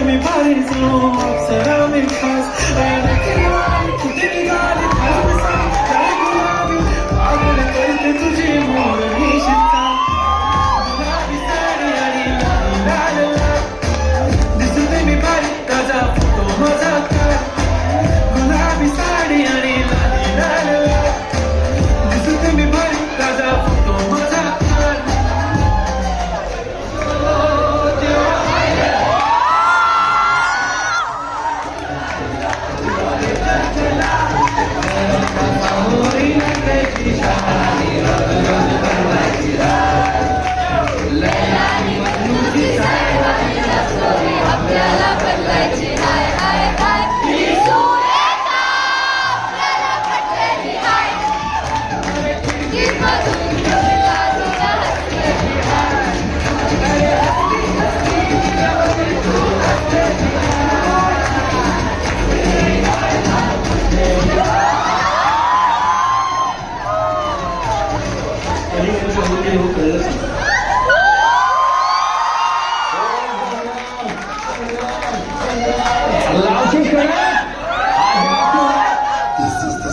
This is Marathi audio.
मी भारीच लोक सरा मी खास कुठे निघाले गुलाबी पागल करते तुझी मोर निशिता गुलाबी साडी आणि लाल दिसते मी भारी ताजा फोटो माझा कर गुलाबी साडी आणि लाल दिसते मी भारी ताजा फोटो माझा कर This